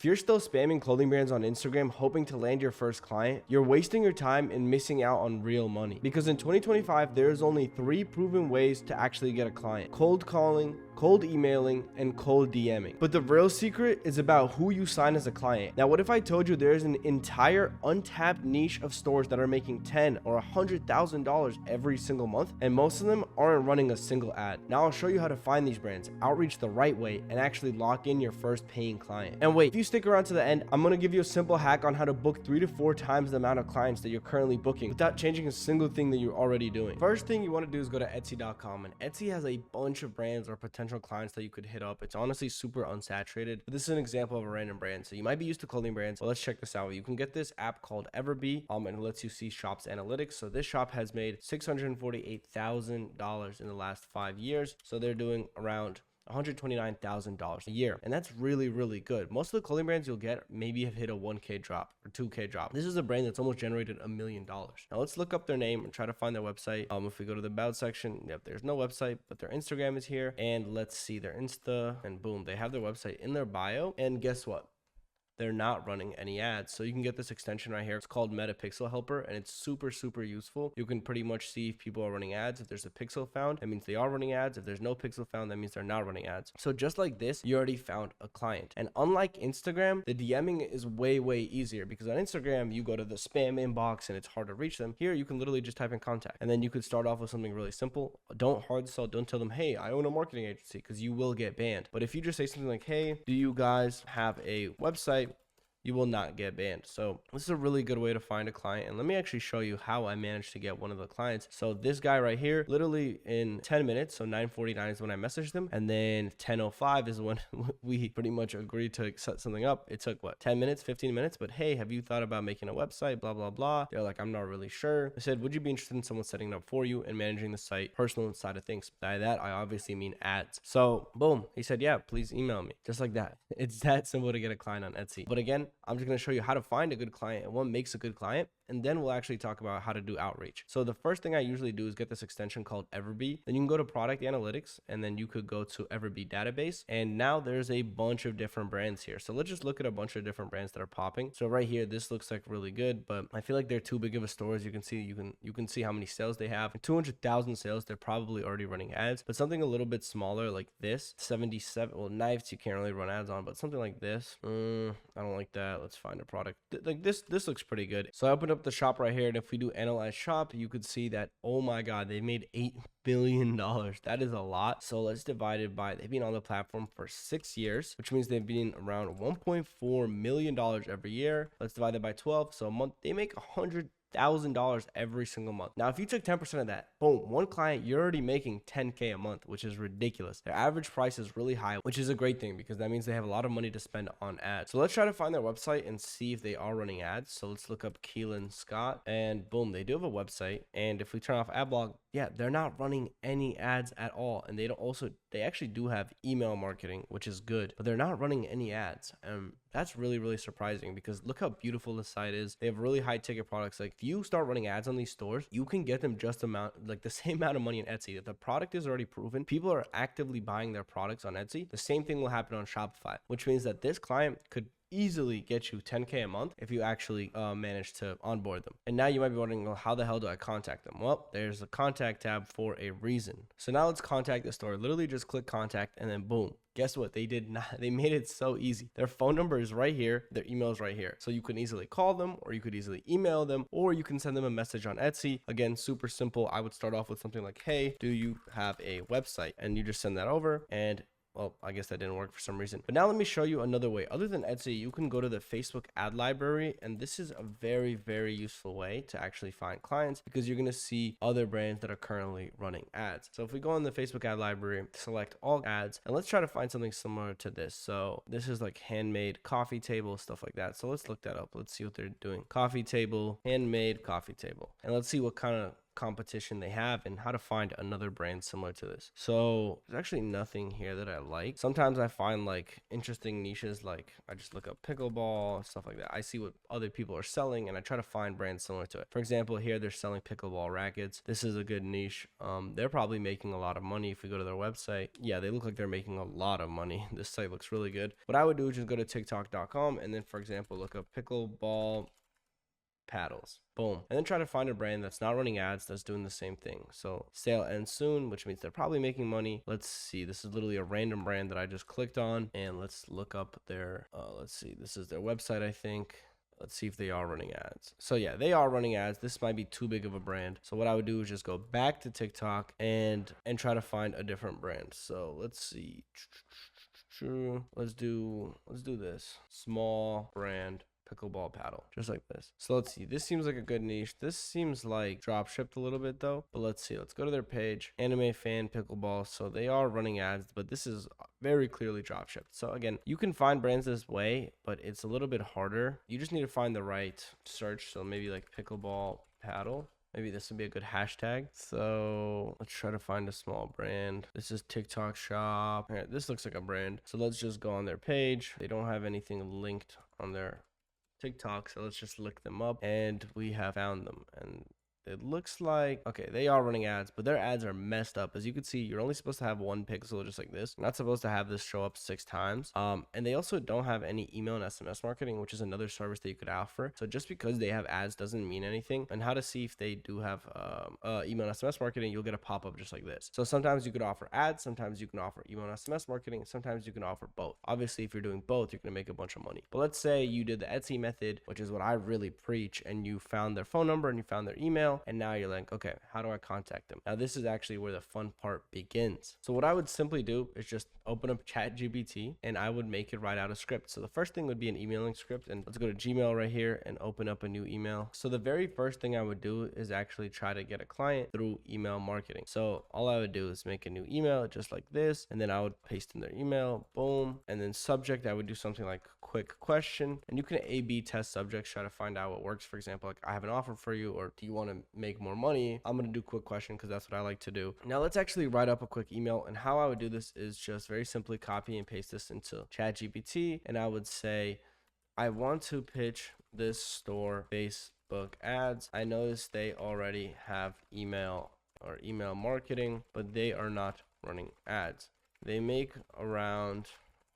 you're still spamming clothing brands on Instagram hoping to land your first client, you're wasting your time and missing out on real money. Because in 2025, there's only 3 proven ways to actually get a client: cold calling, cold emailing, and cold DMing. But the real secret is about who you sign as a client. Now, what if I told you there's an entire untapped niche of stores that are making $10,000 or $100,000 every single month, and most of them aren't running a single ad? Now I'll show you how to find these brands, outreach the right way, and actually lock in your first paying client. And wait, if you stick around to the end, I'm gonna give you a simple hack on how to book 3 to 4 times the amount of clients that you're currently booking without changing a single thing that you're already doing. First thing you want to do is go to Etsy.com, and Etsy has a bunch of brands or potential clients that you could hit up. It's honestly super unsaturated, but this is an example of a random brand. So you might be used to clothing brands. Well, let's check this out. You can get this app called Everbee, and it lets you see shops analytics. So this shop has made $648,000 in the last 5 years. So they're doing around $129,000 a year, and that's really, really good. Most of the clothing brands you'll get maybe have hit a 1K drop or 2K drop. This is a brand that's almost generated $1 million. Now let's look up their name and try to find their website. If we go to the about section, yep, there's no website, but their Instagram is here, and let's see their Insta, and boom, they have their website in their bio. And guess what? They're not running any ads. So you can get this extension right here. It's called Meta Pixel Helper, and it's super, super useful. You can pretty much see if people are running ads. If there's a pixel found, that means they are running ads. If there's no pixel found, that means they're not running ads. So just like this, you already found a client. And unlike Instagram, the DMing is way, way easier, because on Instagram, you go to the spam inbox and it's hard to reach them. Here, you can literally just type in contact, and then you could start off with something really simple. Don't hard sell. Don't tell them, hey, I own a marketing agency, because you will get banned. But if you just say something like, hey, do you guys have a website? You will not get banned. So this is a really good way to find a client. And let me actually show you how I managed to get one of the clients. So this guy right here, literally in 10 minutes, so 9:49 is when I messaged them, and then 10:05 is when we pretty much agreed to set something up. It took what, 10 minutes, 15 minutes? But hey, have you thought about making a website? Blah, blah, blah. They're like, I'm not really sure. I said, would you be interested in someone setting it up for you and managing the site, personal side of things? By that, I obviously mean ads. So boom, he said, yeah, please email me. Just like that. It's that simple to get a client on Etsy. But again, I'm just going to show you how to find a good client and what makes a good client, and then we'll actually talk about how to do outreach. So the first thing I usually do is get this extension called Everbee. Then you can go to product analytics, and then you could go to Everbee database, and now there's a bunch of different brands here. So let's just look at a bunch of different brands that are popping. So right here, this looks like really good, but I feel like they're too big of a store. As you can see, you can see how many sales they have. 200,000 sales, they're probably already running ads. But something a little bit smaller like this, 77, well, knives you can't really run ads on, but something like this, I don't like that. Let's find a product like this looks pretty good. So I opened up the shop right here, and if we do analyze shop, you could see that, oh my god, they made $8 billion. That is a lot. So let's divide it by, they've been on the platform for 6 years, which means they've been around $1.4 million every year. Let's divide it by 12. So a month they make $100,000 every single month. Now, if you took 10% of that, boom, one client, you're already making 10K a month, which is ridiculous. Their average price is really high, which is a great thing, because that means they have a lot of money to spend on ads. So let's try to find their website and see if they are running ads. So let's look up Keelan Scott, and boom, they do have a website. And if we turn off AdBlock, yeah, they're not running any ads at all. And they actually do have email marketing, which is good, but they're not running any ads. That's really, really surprising, because look how beautiful the site is. They have really high ticket products. Like if you start running ads on these stores, you can get them the same amount of money on Etsy. If the product is already proven, people are actively buying their products on Etsy. The same thing will happen on Shopify, which means that this client could easily get you 10K a month if you actually manage to onboard them. And now you might be wondering, well, how the hell do I contact them? Well, there's a contact tab for a reason. So now let's contact the store. Literally just click contact, and then boom. Guess what? They did not. They made it so easy. Their phone number is right here. Their email is right here. So you can easily call them, or you could easily email them, or you can send them a message on Etsy. Again, super simple. I would start off with something like, hey, do you have a website? And you just send that over, and well, I guess that didn't work for some reason. But now let me show you another way. Other than Etsy, you can go to the Facebook ad library, and this is a very, very useful way to actually find clients, because you're going to see other brands that are currently running ads. So if we go on the Facebook ad library, select all ads, and let's try to find something similar to this. So this is like handmade coffee table, stuff like that. So let's look that up. Let's see what they're doing. Coffee table, handmade coffee table. And let's see what kind of competition they have and how to find another brand similar to this. So there's actually nothing here that I like. Sometimes I find like interesting niches, like I just look up pickleball, stuff like that. I see what other people are selling and I try to find brands similar to it. For example, here they're selling pickleball rackets. This is a good niche. They're probably making a lot of money if we go to their website. Yeah, they look like they're making a lot of money. This site looks really good. What I would do is just go to tiktok.com and then, for example, look up pickleball paddles. Boom. And then try to find a brand that's not running ads, that's doing the same thing. So sale ends soon, which means they're probably making money. Let's see. This is literally a random brand that I just clicked on, and let's look up their, let's see. This is their website, I think. Let's see if they are running ads. So yeah, they are running ads. This might be too big of a brand. So what I would do is just go back to TikTok and try to find a different brand. So let's see. Let's do this. Small brand pickleball paddle, just like this. So let's see, this seems like a good niche. This seems like drop shipped a little bit though, but let's see. Let's go to their page, anime fan pickleball. So they are running ads, but this is very clearly drop shipped. So again, you can find brands this way, but it's a little bit harder. You just need to find the right search. So maybe like pickleball paddle. Maybe this would be a good hashtag. So let's try to find a small brand. This is TikTok shop. All right, this looks like a brand. So let's just go on their page. They don't have anything linked on their TikTok, so let's just look them up, and we have found them. And it looks like, okay, they are running ads, but their ads are messed up. As you can see, you're only supposed to have one pixel just like this. You're not supposed to have this show up 6 times. And they also don't have any email and SMS marketing, which is another service that you could offer. So just because they have ads doesn't mean anything. And how to see if they do have email and SMS marketing, you'll get a pop-up just like this. So sometimes you could offer ads, sometimes you can offer email and SMS marketing, sometimes you can offer both. Obviously, if you're doing both, you're gonna make a bunch of money. But let's say you did the Etsy method, which is what I really preach, and you found their phone number and you found their email, and now you're like, okay, how do I contact them? Now this is actually where the fun part begins. So what I would simply do is just open up ChatGPT and I would make it write out a script. So the first thing would be an emailing script, and let's go to Gmail right here and open up a new email. So the very first thing I would do is actually try to get a client through email marketing. So all I would do is make a new email just like this, and then I would paste in their email, boom, and then subject, I would do something like quick question, and you can A/B test subjects, try to find out what works. For example, like I have an offer for you, or do you want to make more money? I'm going to do quick question because that's what I like to do. Now let's actually write up a quick email, and how I would do this is just very simply copy and paste this into ChatGPT, and I would say, I want to pitch this store Facebook ads. I noticed they already have email or email marketing, but they are not running ads. They make around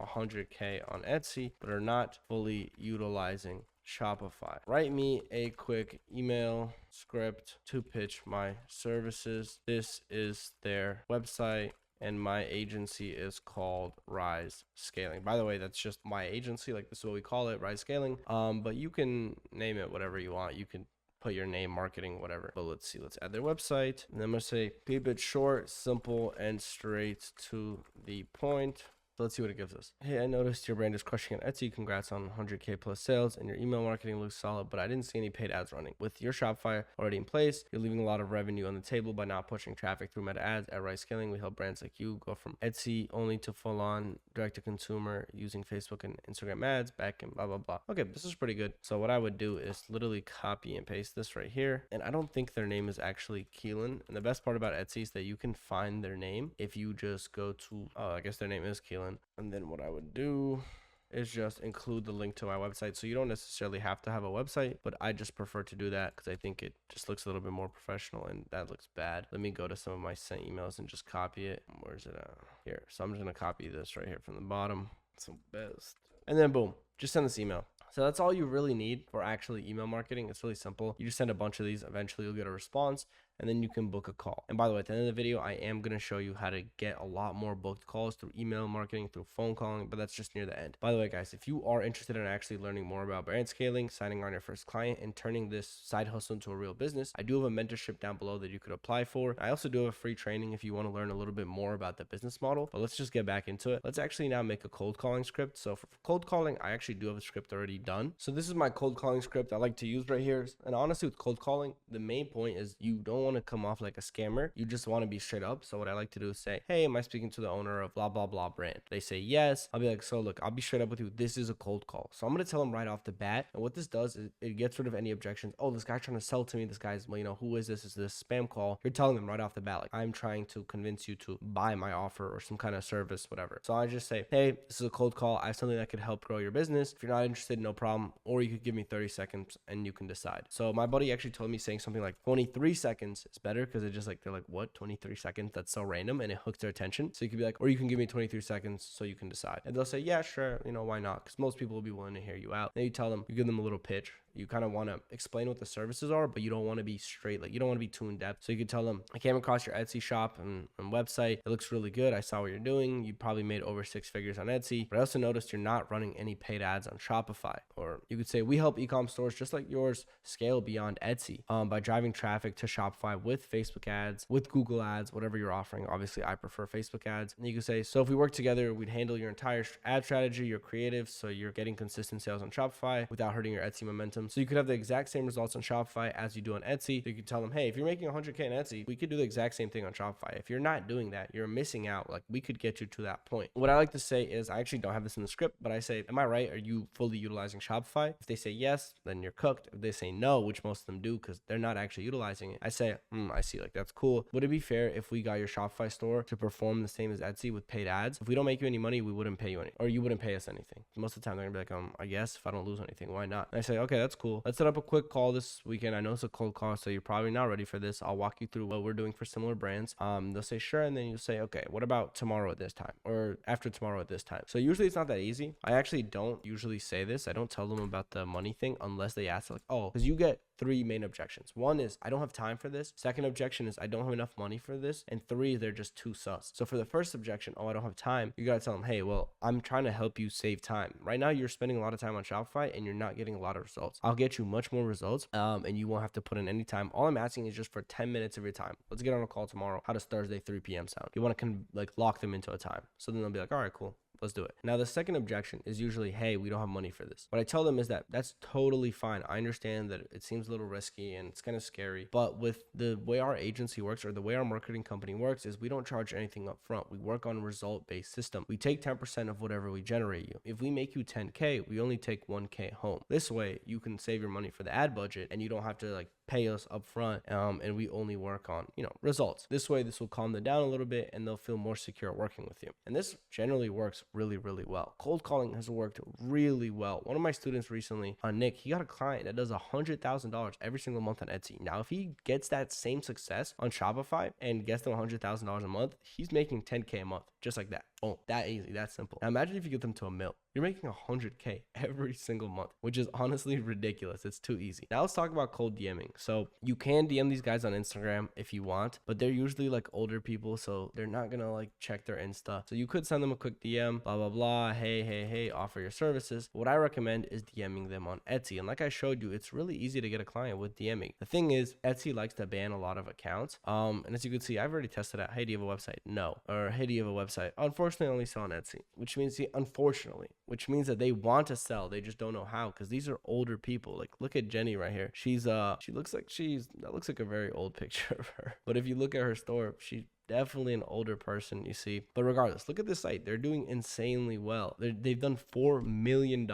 100K on Etsy, but are not fully utilizing Shopify. Write me a quick email script to pitch my services. This is their website, and my agency is called Rise Scaling. By the way, that's just my agency. Like, this is what we call it, Rise Scaling. But you can name it whatever you want. You can put your name, marketing, whatever. But let's see, let's add their website. And I'm gonna say, keep it short, simple, and straight to the point. So let's see what it gives us. Hey, I noticed your brand is crushing on Etsy. Congrats on 100K plus sales, and your email marketing looks solid, but I didn't see any paid ads running. With your Shopify already in place, you're leaving a lot of revenue on the table by not pushing traffic through meta ads. At Rise Scaling, we help brands like you go from Etsy only to full-on direct-to-consumer using Facebook and Instagram ads, back and blah, blah, blah. Okay, this is pretty good. So what I would do is literally copy and paste this right here. And I don't think their name is actually Keelan. And the best part about Etsy is that you can find their name if you just go to, I guess their name is Keelan. And then what I would do is just include the link to my website. So you don't necessarily have to have a website, but I just prefer to do that because I think it just looks a little bit more professional, and that looks bad. Let me go to some of my sent emails and just copy it. Where's it at? Here. So I'm just going to copy this right here from the bottom. It's the best. And then boom, just send this email. So that's all you really need for actually email marketing. It's really simple. You just send a bunch of these. Eventually you'll get a response, and then you can book a call. And by the way, at the end of the video, I am going to show you how to get a lot more booked calls through email marketing, through phone calling, but that's just near the end. By the way, guys, if you are interested in actually learning more about brand scaling, signing on your first client, and turning this side hustle into a real business, I do have a mentorship down below that you could apply for. I also do have a free training if you want to learn a little bit more about the business model, but let's just get back into it. Let's actually now make a cold calling script. So for cold calling, I actually do have a script already done. So this is my cold calling script I like to use right here. And honestly, with cold calling, the main point is you don't want want to come off like a scammer. You just want to be straight up. So what I like to do is say, hey, am I speaking to the owner of blah, blah, blah brand? They say yes. I'll be like, so look, I'll be straight up with you. This is a cold call. So I'm going to tell them right off the bat. And what this does is it gets rid of any objections. Oh, this guy's trying to sell to me. This guy's, well, who is this? Is this spam call? You're telling them right off the bat, like, I'm trying to convince you to buy my offer or some kind of service, whatever. So I just say, hey, this is a cold call. I have something that could help grow your business. If you're not interested, no problem. Or you could give me 30 seconds and you can decide. So my buddy actually told me saying something like 23 seconds is better because it just like, they're like, what, 23 seconds? That's so random, and it hooks their attention. So you could be like, or you can give me 23 seconds so you can decide. And they'll say, yeah, sure. Why not? Because most people will be willing to hear you out. Then you tell them, you give them a little pitch. You kind of want to explain what the services are, but you don't want to be straight. Like, you don't want to be too in depth. So you could tell them, I came across your Etsy shop and website. It looks really good. I saw what you're doing. You probably made over 6 figures on Etsy, but I also noticed you're not running any paid ads on Shopify. Or you could say, we help e-com stores just like yours scale beyond Etsy by driving traffic to Shopify with Facebook ads, with Google ads, whatever you're offering. Obviously, I prefer Facebook ads. And you could say, so if we work together, we'd handle your entire ad strategy, your creative, so you're getting consistent sales on Shopify without hurting your Etsy momentum. So you could have the exact same results on Shopify as you do on Etsy. So you could tell them, hey, if you're making 100K on Etsy, we could do the exact same thing on Shopify. If you're not doing that, you're missing out. Like, we could get you to that point. What I like to say is, I actually don't have this in the script, but I say, am I right? Are you fully utilizing Shopify? If they say yes, then you're cooked. If they say no, which most of them do because they're not actually utilizing it, I say, I see, like, that's cool. Would it be fair if we got your Shopify store to perform the same as Etsy with paid ads? If we don't make you any money, we wouldn't pay you any, or you wouldn't pay us anything. Most of the time they're gonna be like, I guess if I don't lose anything, why not? And I say, okay, that's cool. Let's set up a quick call this weekend. I know it's a cold call, so you're probably not ready for this. I'll walk you through what we're doing for similar brands. They'll say sure, and then you say, okay, what about tomorrow at this time, or after tomorrow at this time? So usually it's not that easy. I actually don't usually say this. I don't tell them about the money thing unless they ask, like, oh, because you get 3 main objections. One is, I don't have time for this. Second objection is, I don't have enough money for this. And 3, they're just too sus. So for the first objection, oh, I don't have time, you gotta tell them, hey, well, I'm trying to help you save time. Right now, you're spending a lot of time on Shopify and you're not getting a lot of results. I'll get you much more results, and you won't have to put in any time. All I'm asking is just for 10 minutes of your time. Let's get on a call tomorrow. How does Thursday 3 p.m. sound? You want to lock them into a time. So then they'll be like, all right, cool. Let's do it. Now, the second objection is usually, hey, we don't have money for this. What I tell them is that that's totally fine. I understand that it seems a little risky and it's kind of scary, but with the way our agency works, or the way our marketing company works, is we don't charge anything up front. We work on a result-based system. We take 10% of whatever we generate you. If we make you 10K, we only take 1K home. This way, you can save your money for the ad budget and you don't have to pay us up front, and we only work on, results. This way, this will calm them down a little bit and they'll feel more secure working with you. And this generally works really, really well. Cold calling has worked really well. One of my students recently, Nick, he got a client that does $100,000 every single month on Etsy. Now, if he gets that same success on Shopify and gets them $100,000 a month, he's making 10K a month, just like that. Oh, that easy, that simple. Now imagine if you get them to $1 million. You're making 100K every single month, which is honestly ridiculous. It's too easy. Now let's talk about cold DMing. So you can DM these guys on Instagram if you want, but they're usually older people, so they're not gonna check their Insta. So you could send them a quick DM, blah, blah, blah. Hey, offer your services. What I recommend is DMing them on Etsy. And like I showed you, it's really easy to get a client with DMing. The thing is, Etsy likes to ban a lot of accounts. And as you can see, I've already tested out, hey, do you have a website? No. Or hey, do you have a website? Unfortunately, I only sell on Etsy, which means that they want to sell. They just don't know how, because these are older people. Look at Jenny right here. She looks like that looks like a very old picture of her. But if you look at her store, she's definitely an older person, you see. But regardless, look at this site. They're doing insanely well. They've done $4 million.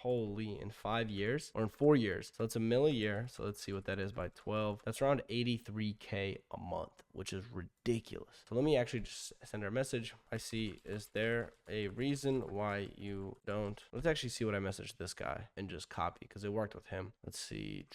Holy, in 5 years or in 4 years. So it's $1 million a year. So let's see what that is by 12. That's around 83K a month, which is ridiculous. So let me actually just send her a message. I see, is there a reason why you don't? Let's actually see what I messaged this guy and just copy, because it worked with him. Let's see.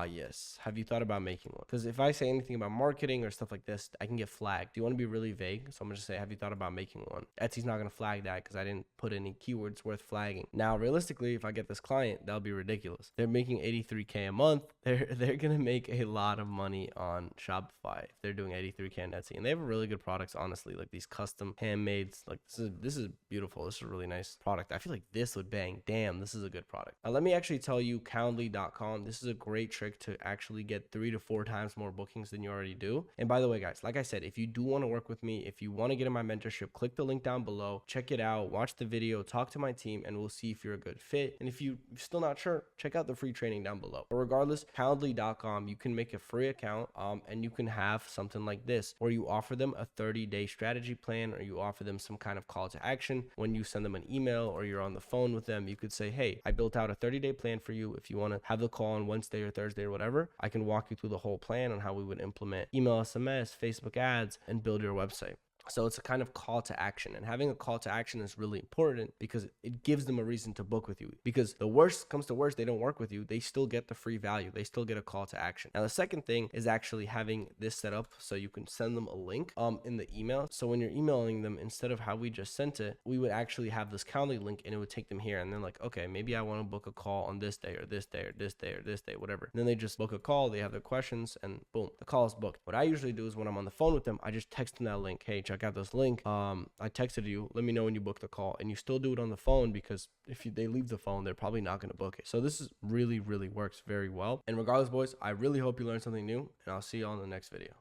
Yes. Have you thought about making one? Because if I say anything about marketing or stuff like this, I can get flagged. Do you want to be really vague? So I'm going to say, have you thought about making one? Etsy's not going to flag that because I didn't put any keywords worth flagging. Now, realistically, if I get this client, that'll be ridiculous. They're making 83K a month. They're going to make a lot of money on Shopify if they're doing 83K on Etsy. And they have really good products, honestly, like these custom handmades. This is beautiful. This is a really nice product. I feel like this would bang. Damn, this is a good product. Now, let me actually tell you Calendly.com. This is a great trick to actually get 3 to 4 times more bookings than you already do. And by the way, guys, like I said, if you do want to work with me, if you want to get in my mentorship, click the link down below, check it out, watch the video, talk to my team, and we'll see if you're a good good fit. And if you're still not sure, check out the free training down below. But regardless, Calendly.com, you can make a free account and you can have something like this where you offer them a 30-day strategy plan, or you offer them some kind of call to action. When you send them an email or you're on the phone with them, you could say, hey, I built out a 30-day plan for you. If you want to have the call on Wednesday or Thursday or whatever, I can walk you through the whole plan on how we would implement email, SMS, Facebook ads, and build your website. So it's a kind of call to action, and having a call to action is really important because it gives them a reason to book with you. Because the worst comes to worst, they don't work with you, they still get the free value. They still get a call to action. Now, the second thing is actually having this set up so you can send them a link in the email. So when you're emailing them, instead of how we just sent it, we would actually have this Calendly link and it would take them here. And then like, okay, maybe I want to book a call on this day or this day or this day or this day, whatever. And then they just book a call, they have their questions, and boom, the call is booked. What I usually do is when I'm on the phone with them, I just text them that link. Hey, check out this link. I texted you, let me know when you book the call. And you still do it on the phone, because if they leave the phone, they're probably not going to book it. So this is really works very well. And regardless, boys, I really hope you learned something new, and I'll see you on the next video.